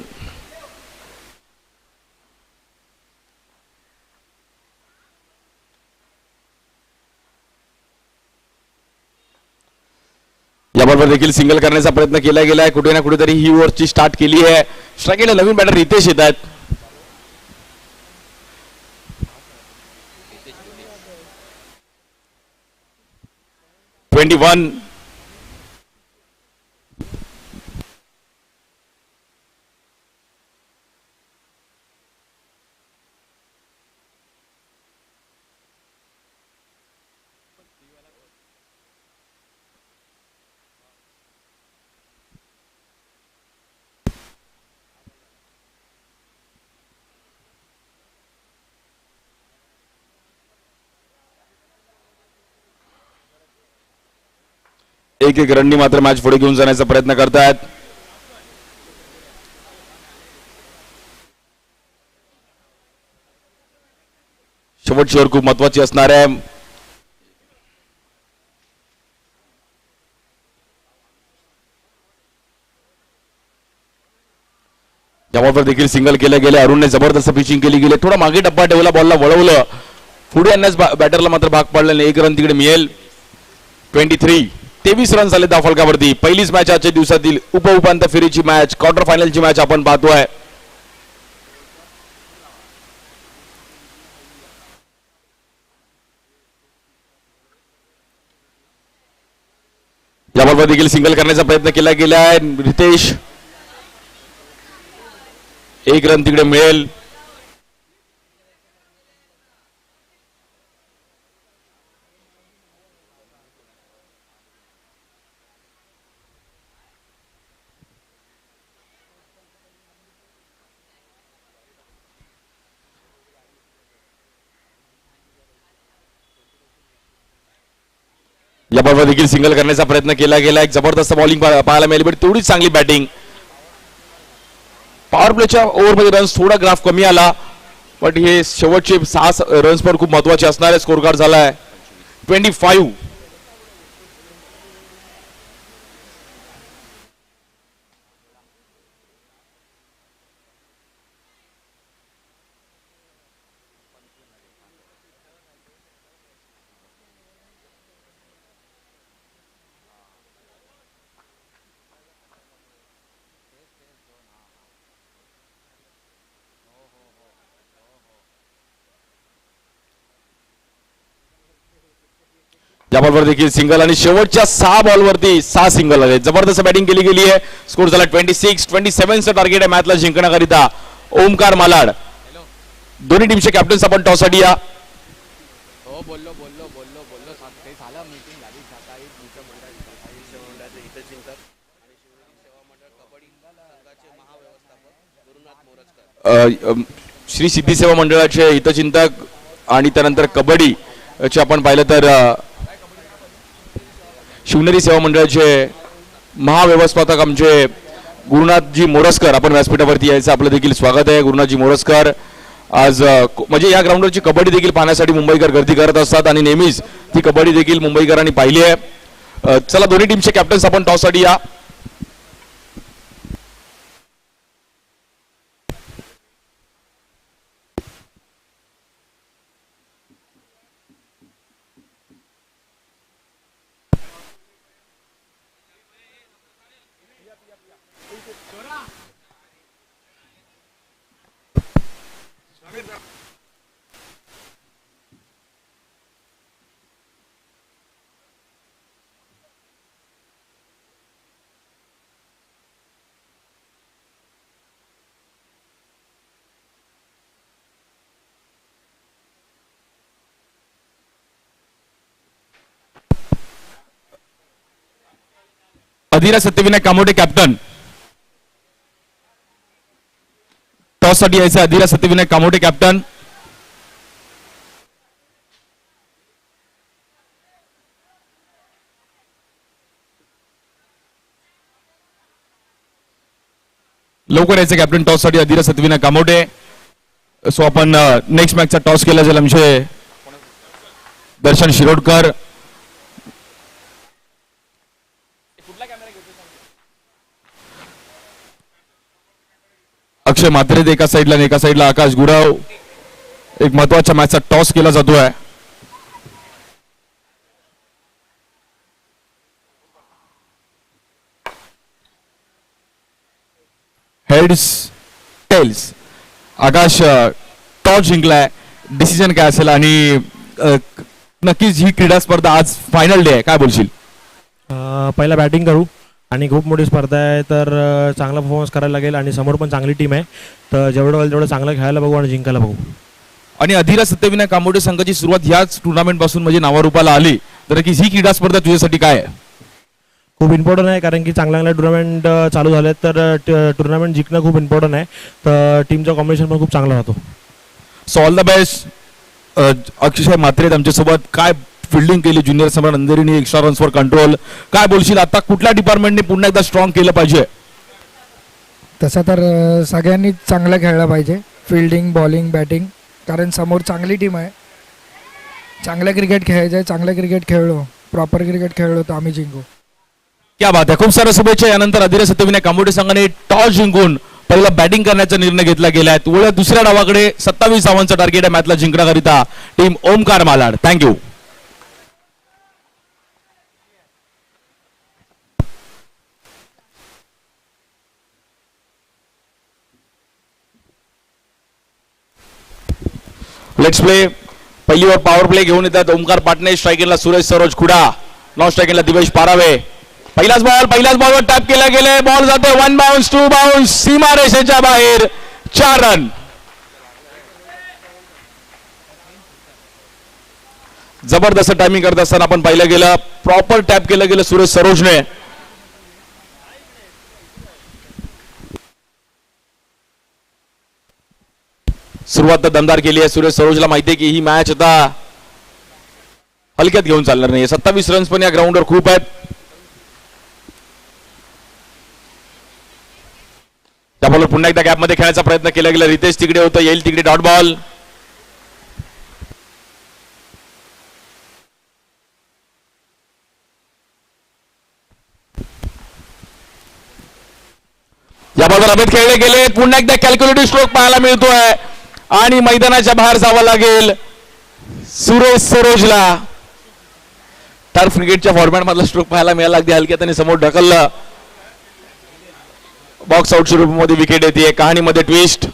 याबरोबर देखील सिंगल करण्याचा प्रयत्न केला गेलाय. कुठे ना कुठेतरी ही ओव्हरची स्टार्ट केली आहे. स्ट्राईकला नवीन बॅटर रितेश येत आहेत. एक एक रननी मात्र मॅच पुढे घेऊन जाण्याचा प्रयत्न करतायत. शेवटची ओव्हर खूप महत्वाची असणार आहे. यावर देखील सिंगल केलं गेलं. अरुणने जबरदस्त पिचिंग केली गेली. थोडा मागे डब्बा ठेवला, बॉलला वळवलं, पुढे आणण्यास बॅटरला मात्र भाग पडला नाही. 1 रन तिकडे मिळेल. 23 रन झाले धावफलकावरती. पहिलीच मॅच आजच्या दिवसातील उपउपांत्य फेरीची मॅच, क्वार्टर फायनलची मॅच आपण पाहतोय. याबरोबर देखील सिंगल करण्याचा प्रयत्न केला गेला आहे. रितेश 1 रन तिकडे मिळेल. याबरोबर देखील सिंगल करण्याचा प्रयत्न केला गेला. एक जबरदस्त बॉलिंग पाहायला मिळाली, पण तेवढीच चांगली बॅटिंग. पॉवर प्लेच्या ओव्हरमध्ये रन्स थोडा ग्राफ कमी आला, पण हे शेवटचे 6 रन्स पण खूप महत्वाचे असणार आहे. स्कोर कार्ड झालाय 25. याबरोबर देखील सिंगल आणि शेवटच्या 6 बॉलवरती 6 सिंगल आले. जबरदस्त बॅटिंग केली गेली आहे. स्कोर झाला 26-27 टार्गेट आहे मॅचला जिंकण्याकरिता. ओमकार मालाड दोन्ही टीमचे कॅप्टन्स आपण टॉस साठी या. हो बोललो ते झालं. मीटिंग झाली सकाळी तुमच्या मंडळाची सेवा मंडळाचे हितचिंतक आणि शिवनेरी सेवा मंडळ कबड्डी संघाचे महाव्यवस्थापक गुरुनाथ मोरजकर, श्री सिद्धी सेवा मंडळाचे हितचिंतक आणि त्यानंतर कबड्डी चे आपण पाहिलं तर शिवनेरी सेवा मंडळाचे महाव्यवस्थापक आमचे गुरुनाथजी मोरजकर, आपण व्यासपीठावरती यायचं आपलं देखील स्वागत आहे. गुरुनाथजी मोरजकर आज म्हणजे या ग्राउंडवरची कबड्डी देखील पाहण्यासाठी मुंबईकर गर्दी करत असतात आणि नेहमीच ती कबड्डी देखील मुंबईकरांनी पाहिली आहे. चला दोन्ही टीमचे कॅप्टन्स आपण टॉस साठी या. अधिरा सत्यविनायक कामोटे कॅप्टन. टॉस साठी यायचं अधिरा सत्यविनायक कामोटे कॅप्टन. लवकर यायचं कॅप्टन टॉस साठी अधिरा सत्यविनायक कामोटे. सो आपण नेक्स्ट मॅचचा टॉस केला जाईल आमचे दर्शन शिरोडकर. अक्षय म्हात्रे एका साईडला आणि एका साईडला आकाश गुराव. एक महत्वाच्या मॅचचा टॉस केला जातोय. Heads tails. आकाश टॉस जिंकलाय. डिसिजन काय असेल आणि नक्कीच ही क्रीडा स्पर्धा आज फायनल डे आहे, काय बोलशील? पहिला बॅटिंग करू आणि खूप मोठी स्पर्धा आहे तर चांगला परफॉर्मन्स करायला लागेल आणि समोर पण चांगली टीम आहे तर जेवढं होईल तेवढं चांगलं खेळायला बघू आणि जिंकायला बघू. आणि अधिरा सत्यविनायक कामोटे संघाची सुरुवात ह्याच टुर्नामेंट पासून म्हणजे नावारूपाला आली तर की ही क्रीडा स्पर्धा तुझ्यासाठी काय आहे? खूप इम्पॉर्टंट आहे कारण की चांगल्या चांगल्या टुर्नामेंट चालू झाले तर टुर्नामेंट जिंकणं खूप इम्पॉर्टंट आहे तर टीमचं कॉम्बिनेशन पण खूप चांगलं राहतो. So all the best. Akshay Mhatre आमच्यासोबत. काय फिल्डिंग केली ज्युनियर सम्राट अंधेरीने, एक्स्ट्रा रन्सवर कंट्रोल. काय बोलशील आता कुठल्या डिपार्टमेंटने पुन्हा एकदा स्ट्रॉंग केलं पाहिजे? तसं तर सगळ्यांनी चांगलं खेळलं पाहिजे, फिल्डिंग बॉलिंग बॅटिंग, कारण समोर चांगली टीम आहे. चांगलं क्रिकेट खेळायचं आहे, चांगलं क्रिकेट खेळलो, प्रॉपर क्रिकेट खेळलो तर आम्ही जिंकू. क्या बात आहे. खूप साऱ्या शुभेच्छा. यानंतर अधिरा सत्यविनायक कामोटे संघाने टॉस जिंकून पहिला बॅटिंग करण्याचा निर्णय घेतला गेला आहे. वळ दुसऱ्या डावाकडे 27 धावांचं टार्गेट आहे मॅचला जिंकण्याकरिता team Omkar Malad. Thank you. Let's play. पहिली ओव्हर पॉवर प्ले घेऊन येतात ओमकार पाटणे. स्ट्रायकिंगला सुरेश सरोज खुडा. नॉन स्ट्रायकिंगला दिवेश पारावे. पहिलाच बॉलवर टॅप केला गेले. बॉल जाते 1 बाउन्स 2 बाउन्स सीमा रेषेच्या बाहेर. 4 रन. जबरदस्त टायमिंग करत असताना आपण पाहिलं गेलं. प्रॉपर टॅप केलं गेलं सुरेश सरोजने. सुरुवात तर दमदार केली आहे. सुरेश सरोजला माहिती आहे की ही मॅच आता हलक्यात घेऊन चालणार नाही. 27 रन्स पण या ग्राउंडवर खूप आहेत. त्या बॉलवर पुन्हा एकदा गॅपमध्ये खेळायचा प्रयत्न केला गेला. रितेश तिकडे होतं, येईल तिकडे डॉट बॉल. या बॉलवर अभेद खेळले गेले. पुन्हा एकदा कॅल्क्युलेटिव्ह स्ट्रोक पाहायला मिळतोय आणि मैदानाच्या बाहेर जावं लागेल सुरेश सरोजला. टर्फ क्रिकेटच्या फॉर्मॅट मधला स्ट्रोक पाहायला मिळाला. अगदी हलक्यात आणि समोर ढकललं. बॉक्स आउटच्या रूपमध्ये विकेट येते. कहाणीमध्ये ट्विस्ट.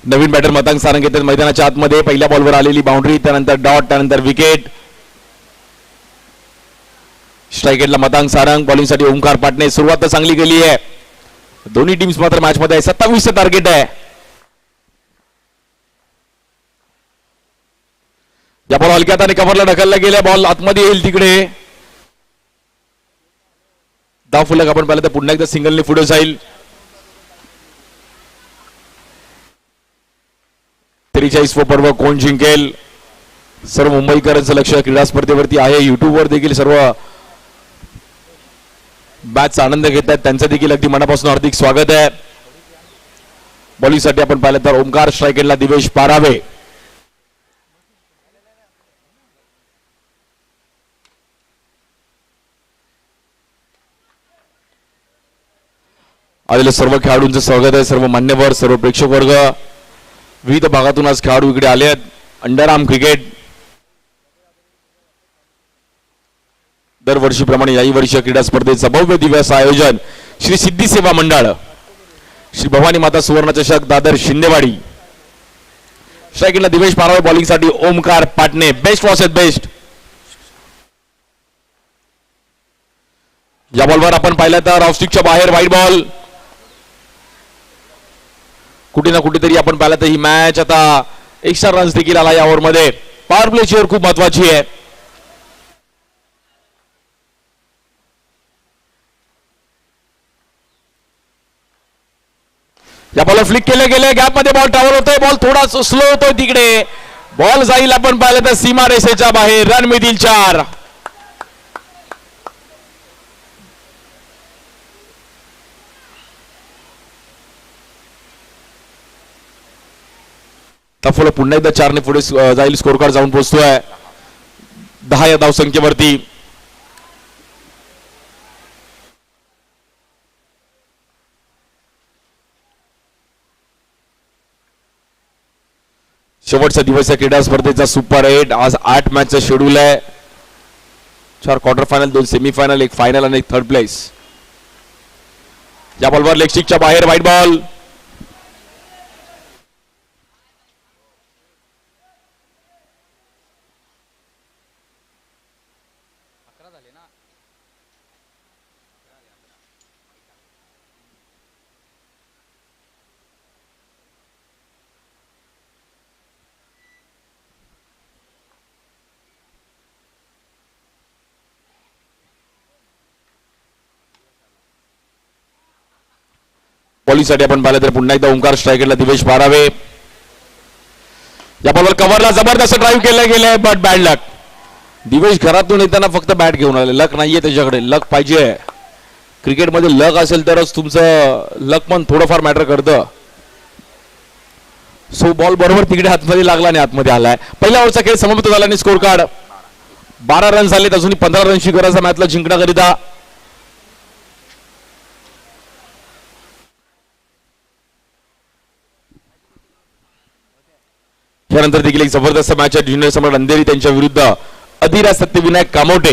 नवीन बॅटर मतांग सारंग घेतात मैदानाच्या आतमध्ये. पहिल्या बॉलवर आलेली बाउंड्री, त्यानंतर डॉट, त्यानंतर विकेट. स्ट्राईक मतांग सारंग, बॉलिंगसाठी ओंकार पाटणे. सुरुवात तर चांगली केली आहे. दोन्ही टीम्स मात्र मॅच मध्ये आहे. 27 टार्गेट आहे. या बॉल हलक्यात आणि कव्हरला ढकलला गेला. बॉल आतमध्ये येईल तिकडे. धाव फुलक आपण पाहिलं तर पुन्हा एकदा सिंगलने पुढे जाईल. 43 पर्व कोण जिंकेल? सर्व मुंबईकरांचं लक्ष क्रीडा स्पर्धेवरती आहे. युट्यूबवर देखील सर्व मॅचचा आनंद घेत आहेत. त्यांचं देखील अगदी मनापासून हार्दिक स्वागत आहे. बॉलिंगसाठी आपण पाहिलं तर ओमकार, स्ट्रायकेटला दिवेश पारावे. आलेल्या सर्व खेळाडूंचं स्वागत आहे. सर्व मान्यवर, सर्व प्रेक्षक वर्ग, विविध भागातून आज खेळाडू इकडे आले आहेत. अंडरआर्म क्रिकेट दरवर्षीप्रमाणे याही वर्षी क्रीडा स्पर्धेचं भव्य दिव्य असं आयोजन श्री सिद्धी सेवा मंडळ, श्री भवानी माता सुवर्ण चषक, दादर शिंदेवाडी. स्ट्रायकिंगला दिवेश पारावे, बॉलिंगसाठी ओमकार पाटणे. बेस्ट वॉसेट बेस्ट. या बॉलवर आपण पाहिलं तर ऑफस्टिकच्या बाहेर वाईड बॉल. कुठे ना कुठेतरी आपण पाहिलं तर ही मॅच आता एक्स्ट्रा रन्स देखील आला या ओव्हरमध्ये. पॉवर प्लेची ओव्हर खूप महत्वाची आहे. या बॉल फ्लिक केले गेले, गॅप मध्ये बॉल ट्रॅव्हल होतोय, बॉल थोडा स्लो होतोय तिकडे, बॉल जाईल आपण पाहिलं तर सीमा रेषेच्या बाहेर. रन मिळतील 4. फॉलो पुन्हा एकदा 4 ने पुढे जाईल. स्कोर कार्ड जाऊन पोहोचतोय 10 या धावसंख्येवरती. शेवटचा दिवस आहे क्रीडा स्पर्धेचा सुपर 8. आज 8 मॅचचा शेड्यूल आहे. 4 क्वार्टर फायनल, 2 सेमीफायनल, 1 फायनल आणि 1 थर्ड प्लेस. या बॉलवर लेग स्टिकच्या बाहेर व्हाईट बॉल. बॉलिंगसाठी आपण पाहिलं तर पुन्हा एकदा ओंकार स्ट्रायकरला दिवेश पारावे. या बॉलवर कव्हरला जबरदस्त ड्राईव्ह केलं गेलंय, बट बॅड लक. दिवेश घरातून येताना फक्त बॅट घेऊन आले, लक नाहीये त्याच्याकडे. लक पाहिजे. क्रिकेटमध्ये लक असेल तरच तुमचं लक पण थोडंफार मॅटर करतं. सो बॉल बरोबर तिकडे हातमध्ये लागला आणि आतमध्ये आलाय. पहिल्या ओव्हरचा खेळ समाप्त झाला आणि स्कोर कार्ड 12 रन झालेत. अजूनही 15 रनची गरज आहे मॅचला जिंकण्याकरिता. यानंतर देखील एक जबरदस्त मॅच आहे. ज्युनियर सम्राट अंधेरी त्यांच्या विरुद्ध अधिरा सत्यविनायक कामोटे.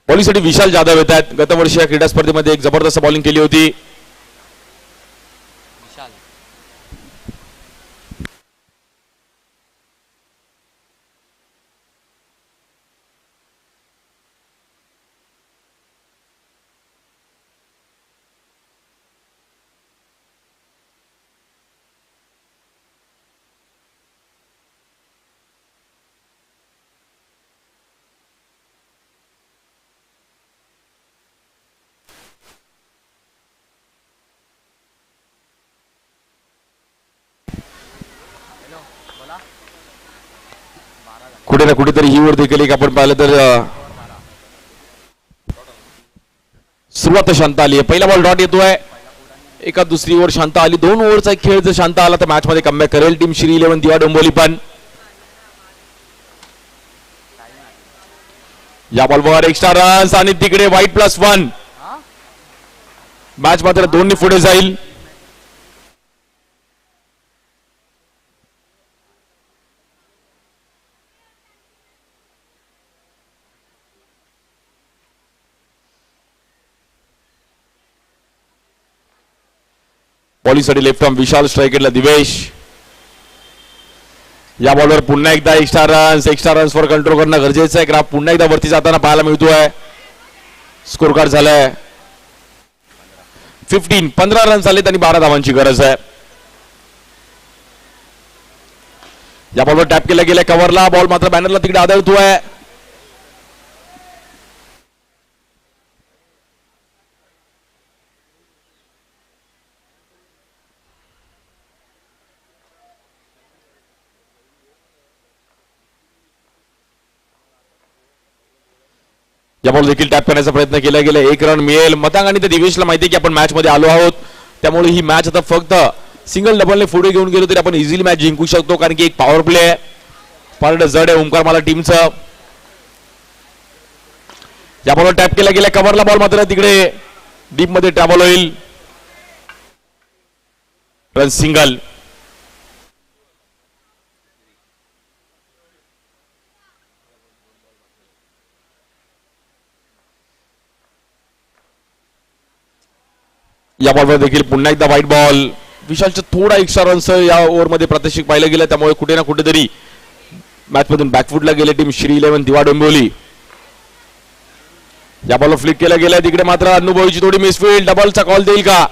बॉलिंगसाठी विशाल जाधव येत आहेत. गतवर्षी या क्रीडा स्पर्धेमध्ये एक जबरदस्त बॉलिंग केली होती. कुठे ना कुठेतरी ही ओव्हर देखील एक आपण पाहिलं तर सुरुवात शांत आली आहे. पहिला बॉल डॉट येतोय. एका दुसरी ओव्हर शांत आली. 2 ओव्हरचा एक खेळ जर शांत आला तर मॅच मध्ये कमबॅक करेल टीम श्री 11 दिवा डोंबोली. पण या बॉलवर एक्स्ट्रा रन्स आणि तिकडे वाईट +1. मॅच मात्र 2 ने पुढे जाईल. बॉलिंगसाठी लेफ्ट आर्म विशाल, स्ट्रायकरला दिवेश. या बॉलवर पुन्हा एकदा एक्स्ट्रा रन्सवर कंट्रोल करणं गरजेचं आहे. ग्राफ पुन्हा एकदा वरती जाताना पाहायला मिळतोय. स्कोर कार्ड झालाय 15 रन झालेत आणि 12 धावांची गरज आहे. या बॉलवर टॅप केला गेलाय कव्हरला. बॉल मात्र बॅनरला तिकडे आदळतोय. या बॉल देखील टॅप करण्याचा प्रयत्न केला गेला. 1 रन मिळेल. मतांग आणि दिवेशला माहिती आहे की आपण मॅच मध्ये आलो आहोत, त्यामुळे ही मॅच आता फक्त सिंगल डबलने पुढे घेऊन गेलो तरी आपण इझिली मॅच जिंकू शकतो, कारण की एक पॉवर प्ले आहे. फार जड आहे ओमकार मला टीमचं. या बॉलवर टॅप केला गेला, कव्हरला बॉल मात्र तिकडे डीप मध्ये ट्रॅव्हल होईल. Run single. या बॉलवर देखील पुन्हा एकदा व्हाईट बॉल. विशालचं थोडा एक्स्ट्रा रन्स या ओव्हरमध्ये प्रात्यक्षिक पाहिलं गेलं, त्यामुळे कुठे ना कुठेतरी मॅच मधून बॅकफुटला गेले टीम श्री 11 दिवा डोंबिवली. या बॉलवर फ्लिक केला गेला, तिकडे मात्र अनुभवीची थोडी मिसफील्ड. डबलचा कॉल देईल का?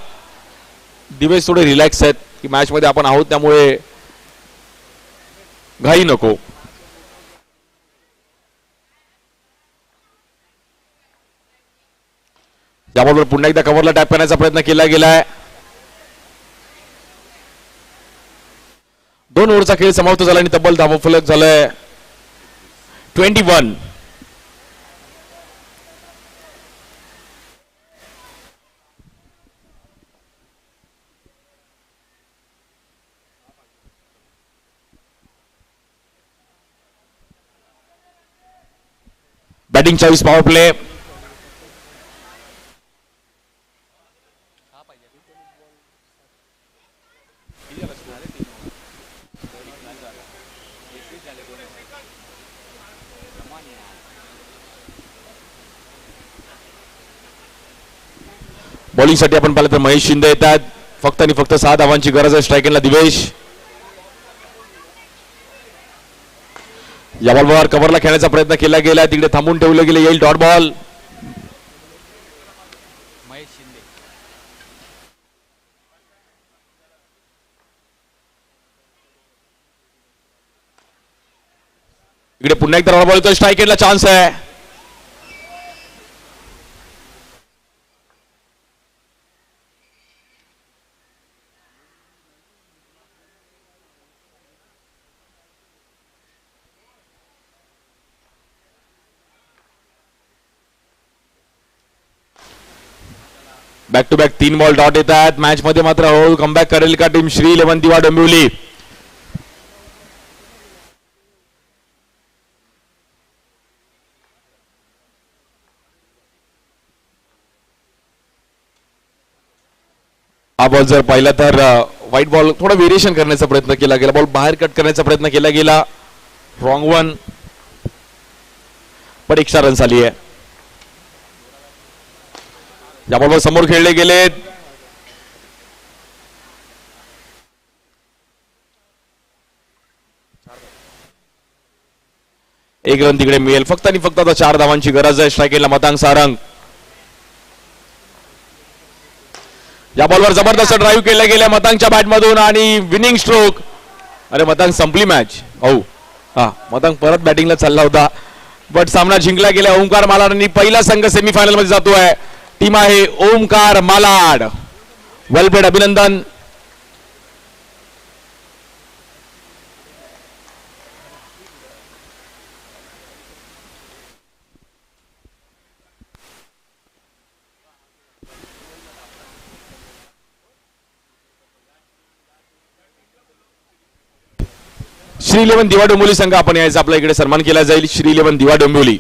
दिवेश थोडे रिलॅक्स आहेत की मॅच मध्ये आपण आहोत, त्यामुळे घाई नको. या बॉलवर पुन्हा एकदा कव्हरला टॅप करण्याचा प्रयत्न केला गेलाय. 2 ओव्हरचा खेळ समाप्त झाला आणि तब्बल धावफलक झालाय 21. Batting 24 power play. बॉलिंगसाठी आपण पाहिलं तर महेश शिंदे येतात. फक्त आणि फक्त 6 धावांची गरज आहे स्ट्रायकिंगला दिवेश. या बॉलवर कव्हरला खेळण्याचा प्रयत्न केला गेला, तिकडे थांबून ठेवलं गेलं, येईल डॉट बॉल. इकडे पुन्हा एकदा डॉट बॉल येतो, स्ट्राईक एंडला चान्स आहे. Back to back 3 ball dot येतात. मॅच मध्ये मात्र हळूहळू कमबॅक करेल का टीम श्री 11 दिवा डोंबिवली? हा बॉल जर पाहिला तर व्हाईट बॉल थोडा व्हेरिएशन करण्याचा प्रयत्न केला गेला, बॉल बाहेर कट करण्याचा प्रयत्न केला गेला, रॉंग वन, पण एक्स्ट्रा रन्स आली आहे. या बॉलवर समोर खेळले गेले. एक रन तिकडे मिळेल. फक्त आणि फक्त आता 4 धावांची गरज आहे स्ट्रायकिंगला मतांग सारंग. या बॉलवर जबरदस्त ड्राईव्ह केल्या गेल्या मतांगच्या बॅटमधून आणि विनिंग स्ट्रोक. अरे मतांग संपली मॅच. हो हा, मतांग परत बॅटिंगला चालला होता, बट सामना जिंकला गेला ओमकार मालाड आणि पहिला संघ सेमीफायनल मध्ये जातोय. टीम आहे ओमकार मालाड. वेल प्लेड, अभिनंदन. श्री 11 दिवा डोंबिवली संघ आपण यायचा आपल्या इकडे सन्मान केला जाईल. श्री 11 दिवा डोंबिवली.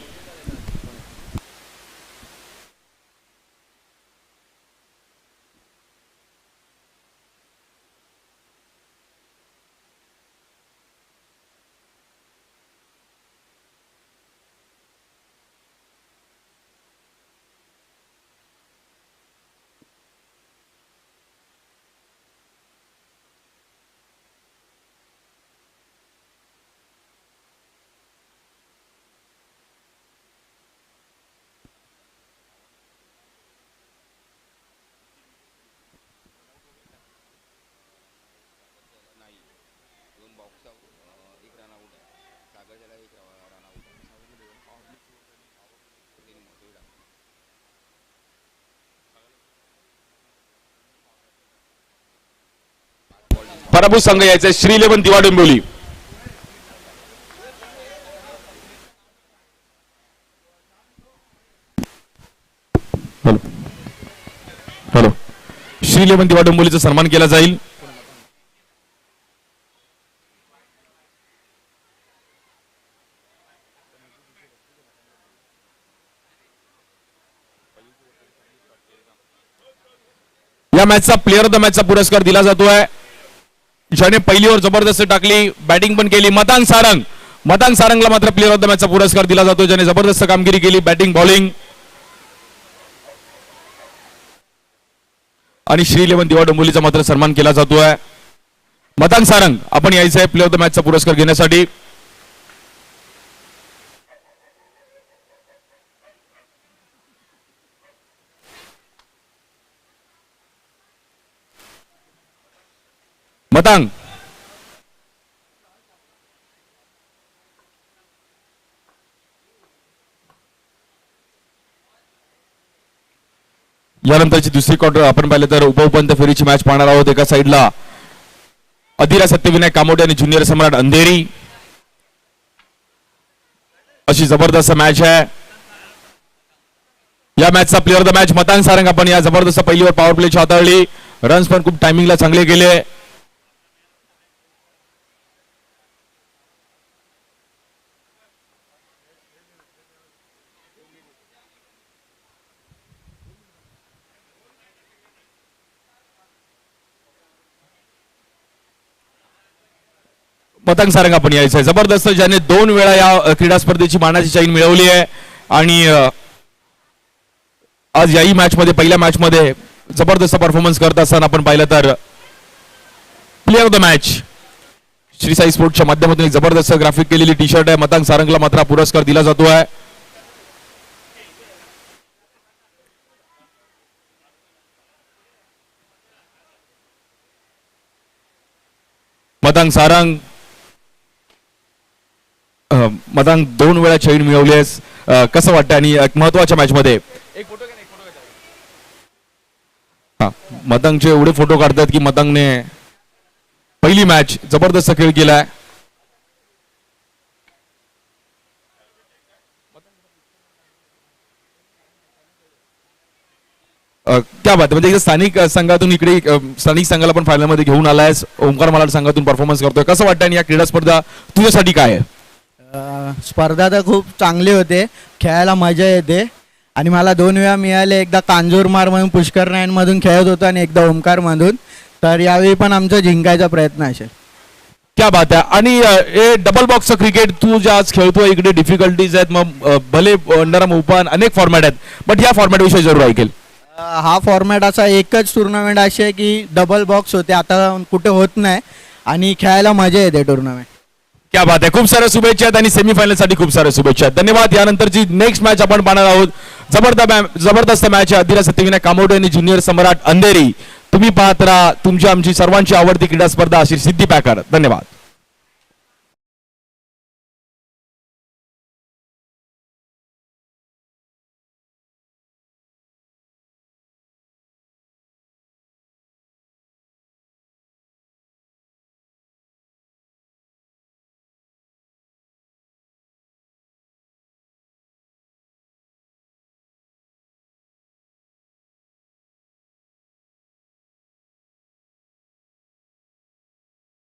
पराभूत संघ यायचा श्री 11 दिवा डोंबिवली. हॅलो, श्री 11 दिवा डोंबिवलीचा सन्मान केला जाईल. या मॅचचा प्लेअर ऑफ द मॅचचा पुरस्कार दिला जातोय ज्याने पहिली ओव्हर जबरदस्त टाकली, बॅटिंग पण केली. मतांग सारंगला मात्र प्लेअर ऑफ द मॅचचा पुरस्कार दिला जातो ज्याने जबरदस्त कामगिरी केली, बॅटिंग बॉलिंग. आणि श्रीलेवन दिवा डोंबिवलीचा मात्र सन्मान केला जातोय. मतांग सारंग, आपण यायचं आहे प्लेअर ऑफ द मॅचचा पुरस्कार घेण्यासाठी. मतांग यानंतरची दुसरी क्वार्टर आपण पाहिलं तर उपउपांत्य फेरीची मॅच पाहणार आहोत. एका साईडला अधिरा सत्यविनायक कामोडे आणि ज्युनियर सम्राट अंधेरी अशी जबरदस्त मॅच आहे. या मॅचचा player of the match Matang Sarang. आपण या जबरदस्त पहिलीवर पॉवर प्लेची हाताळली, रन्स पण खूप टायमिंगला चांगले गेले. मतांग सारंग आपण यायचं आहे. जबरदस्त ज्याने 2 वेळा या क्रीडा स्पर्धेची मानाची चाईन मिळवली आहे आणि आज याही मॅच मध्ये पहिल्या मॅच मध्ये जबरदस्त परफॉर्मन्स करत असताना आपण पाहिलं तर player of the match Shri Sai स्पोर्ट्सच्या माध्यमातून एक जबरदस्त ग्राफिक केलेली टी शर्ट आहे. मतांग सारंगला मात्र पुरस्कार दिला जातो आहे. मतांग सारंग, मतांग 2 वेळा चैन मिळवलीस, कसं वाटतं? आणि महत्वाच्या मॅच मध्ये मतांगचे एवढे फोटो काढतात की मतांगने पहिली मॅच जबरदस्त खेळ केलाय. क्या बात, म्हणजे स्थानिक संघातून इकडे स्थानिक संघाला पण फायनल मध्ये घेऊन आलाय. ओंकार मलाड संघातून परफॉर्मन्स करतोय, कसं वाटतं? आणि या क्रीडा स्पर्धा तुझ्यासाठी काय आहे? स्पर्धा तर खूप चांगली होते, खेळायला मजा येते आणि मला 2 वेळा मिळाले. एकदा कांजूरमार म्हणून पुष्कर नाईन मधून खेळत होतो आणि एकदा ओमकार मधून. तर यावेळी पण आमचा जिंकायचा प्रयत्न असेल. क्या बात आहे. आणि हे डबल बॉक्स क्रिकेट तू जे आज खेळतोय, इकडे डिफिकल्टीज आहेत, मग भले नरम ओपन अनेक फॉर्मॅट आहेत, बट या फॉर्मॅट विषयी जरूर ऐकेल. हा फॉर्मॅट असा एकच टुर्नामेंट अशी आहे की डबल बॉक्स होते, आता कुठे होत नाही आणि खेळायला मजा येते टुर्नामेंट. क्या बात आहे. खूप साऱ्या शुभेच्छा आहेत आणि सेमीफायनल साठी खूप साऱ्या शुभेच्छा आहेत. धन्यवाद. यानंतरची नेक्स्ट मॅच आपण पाहणार आहोत. जबरदस्त मॅच आहे. अधिरा सत्यविनायक कामोडे आणि ज्युनियर सम्राट अंधेरी. तुम्ही पाहत राहा तुमची आमची सर्वांची आवडती क्रीडा स्पर्धा अशी सिद्धी पॅकर. धन्यवाद.